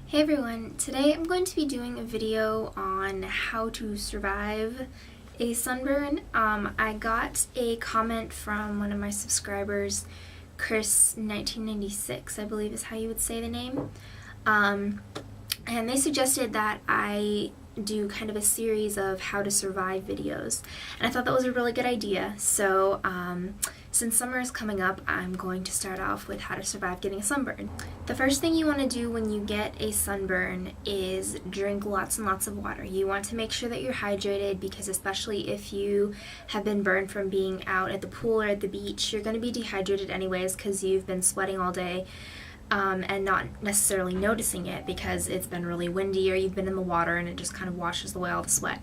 Hey everyone, today I'm going to be doing a video on how to survive a sunburn. I got a comment from one of my subscribers, Chris1996, I believe is how you would say the name. And they suggested that I do kind of a series of how to survive videos, and I thought that was a really good idea. So since summer is coming up, I'm going to start off with how to survive getting a sunburn. The first thing you want to do when you get a sunburn is drink lots and lots of water. You want to make sure that you're hydrated, because especially if you have been burned from being out at the pool or at the beach, you're going to be dehydrated anyways because you've been sweating all day. And not necessarily noticing it because it's been really windy or you've been in the water and it just kind of washes away all the sweat.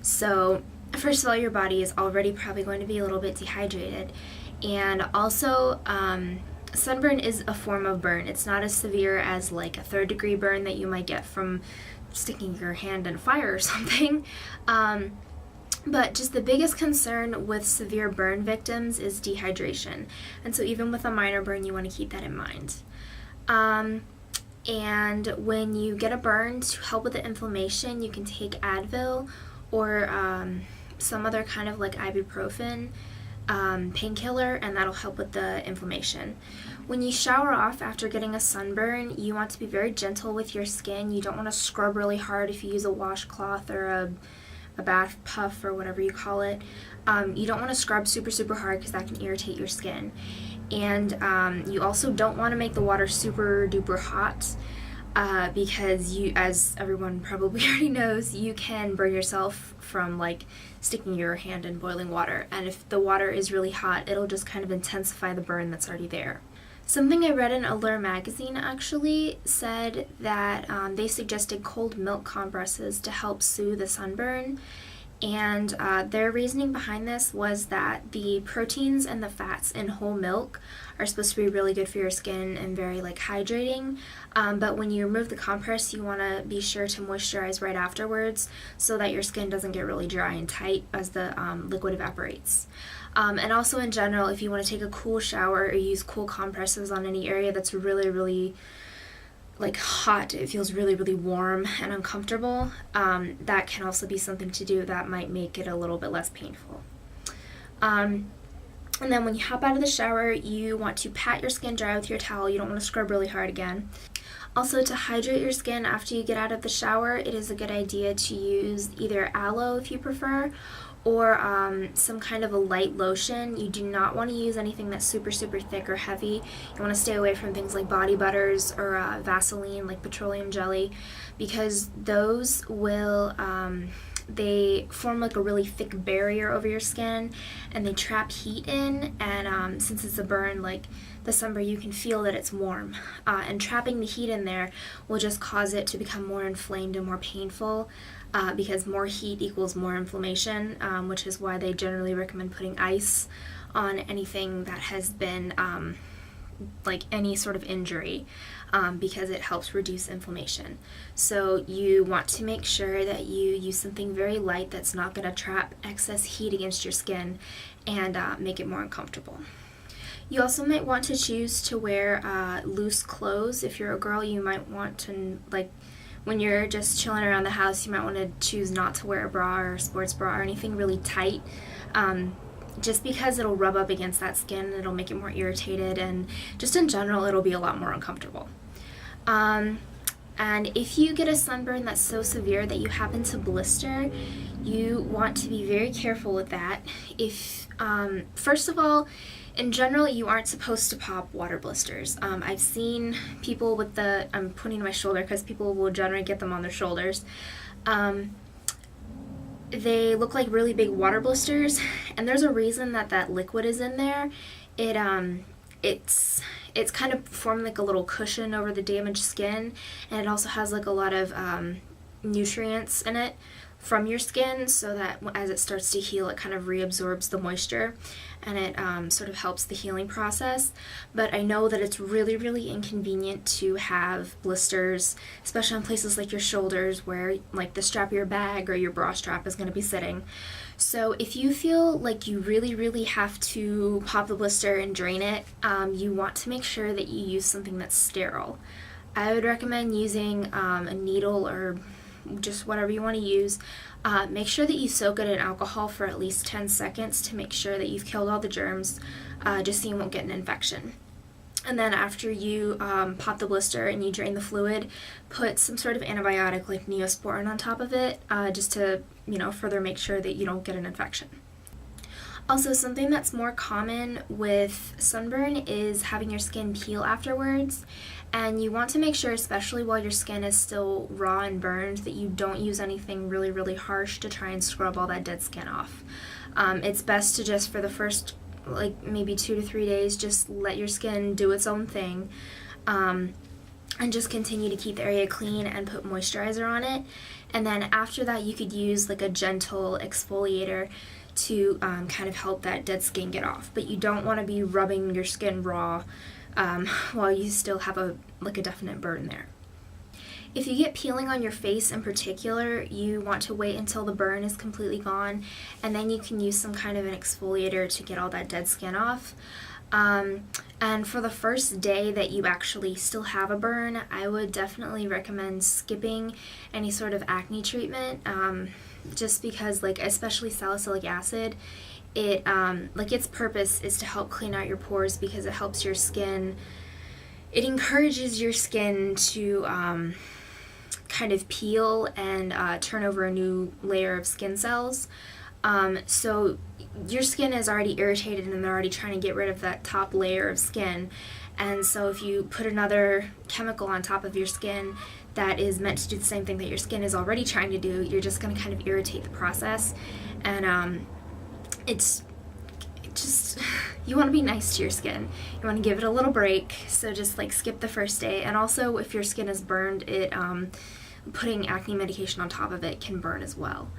So first of all, your body is already probably going to be a little bit dehydrated. And also, sunburn is a form of burn. It's not as severe as like a 3rd degree burn that you might get from sticking your hand in fire or something. But just the biggest concern with severe burn victims is dehydration. And so even with a minor burn, you want to keep that in mind. And when you get a burn, to help with the inflammation, you can take Advil or some other kind of like ibuprofen painkiller, and that'll help with the inflammation. When you shower off after getting a sunburn, you want to be very gentle with your skin. You don't want to scrub really hard if you use a washcloth or a bath puff or whatever you call it. You don't want to scrub super hard because that can irritate your skin. And you also don't want to make the water super duper hot because you, as everyone probably already knows, you can burn yourself from like sticking your hand in boiling water. And if the water is really hot, it'll just kind of intensify the burn that's already there. Something I read in Allure magazine actually said that they suggested cold milk compresses to help soothe the sunburn. And their reasoning behind this was that the proteins and the fats in whole milk are supposed to be really good for your skin and very like hydrating. But when you remove the compress, you want to be sure to moisturize right afterwards so that your skin doesn't get really dry and tight as the liquid evaporates. And also in general, if you want to take a cool shower or use cool compresses on any area that's really like hot, it feels really warm and uncomfortable, that can also be something to do that might make it a little bit less painful. And then when you hop out of the shower, you want to pat your skin dry with your towel. You don't want to scrub really hard again. Also, to hydrate your skin after you get out of the shower, it is a good idea to use either aloe if you prefer, or some kind of a light lotion. You do not want to use anything that's super thick or heavy. You want to stay away from things like body butters or Vaseline, like petroleum jelly, because those will they form like a really thick barrier over your skin and they trap heat in, and since it's a burn like the sunburn, you can feel that it's warm, and trapping the heat in there will just cause it to become more inflamed and more painful, because more heat equals more inflammation, which is why they generally recommend putting ice on anything that has been like any sort of injury, because it helps reduce inflammation. So you want to make sure that you use something very light that's not going to trap excess heat against your skin and make it more uncomfortable. You also might want to choose to wear loose clothes. If you're a girl, you might want to, like, when you're just chilling around the house, you might want to choose not to wear a bra or a sports bra or anything really tight, just because it'll rub up against that skin and it'll make it more irritated, and just in general it'll be a lot more uncomfortable. And if you get a sunburn that's so severe that you happen to blister, you want to be very careful with that. If first of all, in general, you aren't supposed to pop water blisters. I've seen people with the, I'm pointing to my shoulder because people will generally get them on their shoulders. They look like really big water blisters, and there's a reason that that liquid is in there. It's kind of formed like a little cushion over the damaged skin, and it also has like a lot of nutrients in it from your skin, so that as it starts to heal, it kind of reabsorbs the moisture, and it sort of helps the healing process. But I know that it's really inconvenient to have blisters, especially on places like your shoulders where like the strap of your bag or your bra strap is going to be sitting. So if you feel like you really have to pop the blister and drain it, you want to make sure that you use something that's sterile. I would recommend using a needle or just whatever you want to use. Make sure that you soak it in alcohol for at least 10 seconds to make sure that you've killed all the germs, just so you won't get an infection. And then after you pop the blister and you drain the fluid, put some sort of antibiotic like Neosporin on top of it, just to, further make sure that you don't get an infection. Also, something that's more common with sunburn is having your skin peel afterwards, and you want to make sure, especially while your skin is still raw and burned, that you don't use anything really, really harsh to try and scrub all that dead skin off. It's best to just, for the first maybe 2 to 3 days, just let your skin do its own thing, and just continue to keep the area clean and put moisturizer on it. And then after that, you could use a gentle exfoliator to kind of help that dead skin get off. But you don't want to be rubbing your skin raw while you still have a definite burn there. If you get peeling on your face in particular, you want to wait until the burn is completely gone, and then you can use some kind of an exfoliator to get all that dead skin off. And for the first day that you actually still have a burn, I would definitely recommend skipping any sort of acne treatment, just because, especially salicylic acid, its purpose is to help clean out your pores, because it helps your skin, it encourages your skin to kind of peel and turn over a new layer of skin cells. So your skin is already irritated and they're already trying to get rid of that top layer of skin. And so if you put another chemical on top of your skin that is meant to do the same thing that your skin is already trying to do, you're just going to kind of irritate the process. And it's just, you want to be nice to your skin. You want to give it a little break. So just skip the first day. And also, if your skin is burned, putting acne medication on top of it can burn as well.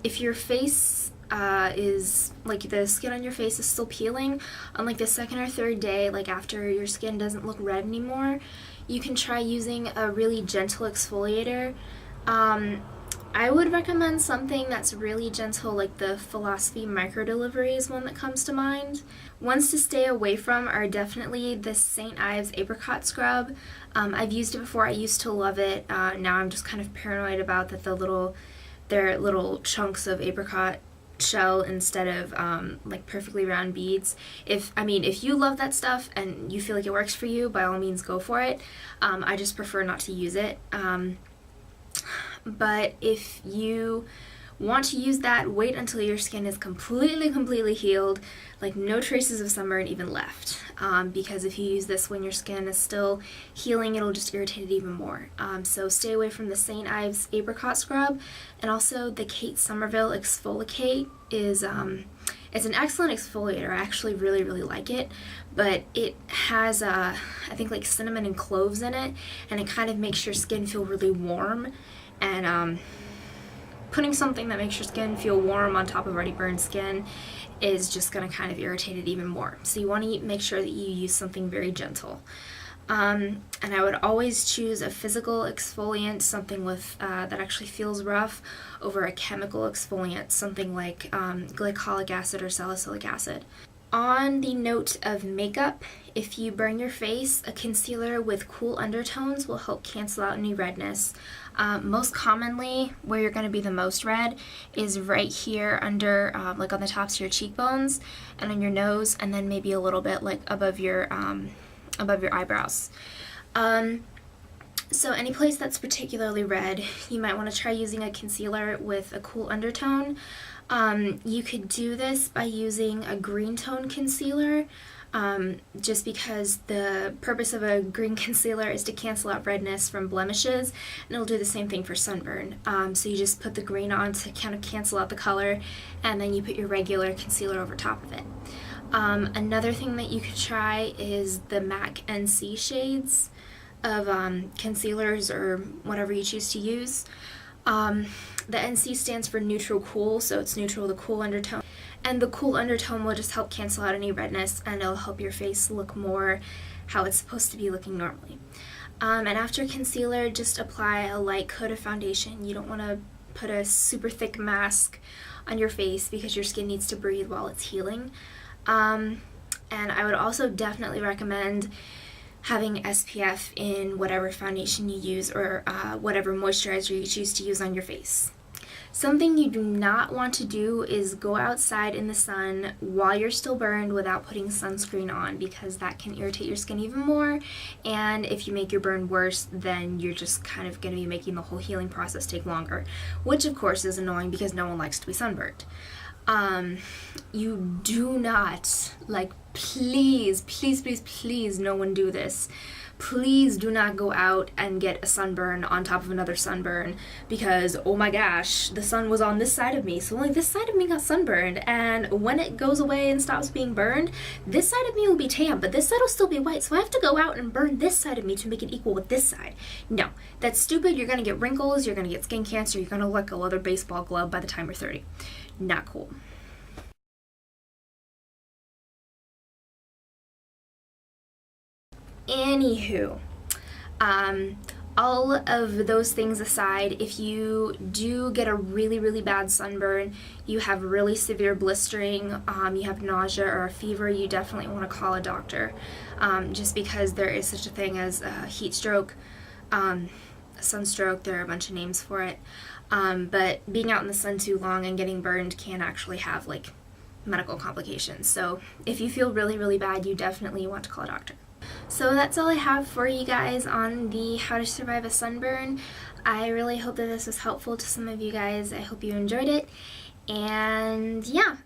If your face is, the skin on your face is still peeling on the second or third day, after your skin doesn't look red anymore, you can try using a really gentle exfoliator. I would recommend something that's really gentle, like the Philosophy Microdelivery is one that comes to mind. Ones to stay away from are definitely the St. Ives Apricot Scrub. I've used it before. I used to love it. Now I'm just kind of paranoid about that they're little chunks of apricot shell instead of perfectly round beads. If you love that stuff and you feel like it works for you, by all means go for it. I just prefer not to use it. But if you want to use that, wait until your skin is completely healed, no traces of sunburn even left. Because if you use this when your skin is still healing, it'll just irritate it even more. So stay away from the St. Ives Apricot Scrub. And also the Kate Somerville Exfoliate is it's an excellent exfoliator. I actually really like it, but it has I think cinnamon and cloves in it, and it kind of makes your skin feel really warm. And putting something that makes your skin feel warm on top of already burned skin is just going to kind of irritate it even more. So you want to make sure that you use something very gentle. And I would always choose a physical exfoliant, something with that actually feels rough, over a chemical exfoliant, something like glycolic acid or salicylic acid. On the note of makeup, if you burn your face, a concealer with cool undertones will help cancel out any redness. Most commonly, where you're going to be the most red is right here under, on the tops of your cheekbones and on your nose, and then maybe a little bit above your eyebrows. So any place that's particularly red, you might want to try using a concealer with a cool undertone. You could do this by using a green tone concealer, just because the purpose of a green concealer is to cancel out redness from blemishes, and it'll do the same thing for sunburn. So you just put the green on to kind of cancel out the color, and then you put your regular concealer over top of it. Another thing that you could try is the MAC NC shades of concealers, or whatever you choose to use. The NC stands for neutral cool, so it's neutral with a cool undertone. And the cool undertone will just help cancel out any redness, and it'll help your face look more how it's supposed to be looking normally. And after concealer, just apply a light coat of foundation. You don't want to put a super thick mask on your face because your skin needs to breathe while it's healing. And I would also definitely recommend having SPF in whatever foundation you use or whatever moisturizer you choose to use on your face. Something you do not want to do is go outside in the sun while you're still burned without putting sunscreen on, because that can irritate your skin even more, and if you make your burn worse, then you're just kind of going to be making the whole healing process take longer, which of course is annoying because no one likes to be sunburned. You do not, like, please, please, please, please, no one do this. Please do not go out and get a sunburn on top of another sunburn because, oh my gosh, the sun was on this side of me, so only this side of me got sunburned, and when it goes away and stops being burned, this side of me will be tan, but this side will still be white, so I have to go out and burn this side of me to make it equal with this side. No, that's stupid. You're gonna get wrinkles, you're gonna get skin cancer, you're gonna look like a leather baseball glove by the time you're 30. Not cool. Anywho, all of those things aside, if you do get a really, really bad sunburn, you have really severe blistering, you have nausea or a fever, you definitely want to call a doctor, just because there is such a thing as a heat stroke, sunstroke. There are a bunch of names for it, but being out in the sun too long and getting burned can actually have, like, medical complications. So if you feel really, really bad, you definitely want to call a doctor. So that's all I have for you guys on the How to Survive a Sunburn. I really hope that this was helpful to some of you guys. I hope you enjoyed it. And yeah,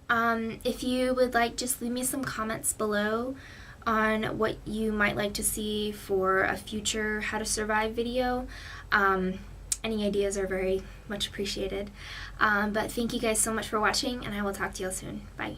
if you would like, just leave me some comments below on what you might like to see for a future How to Survive video. Any ideas are very much appreciated. But thank you guys so much for watching, and I will talk to you all soon. Bye.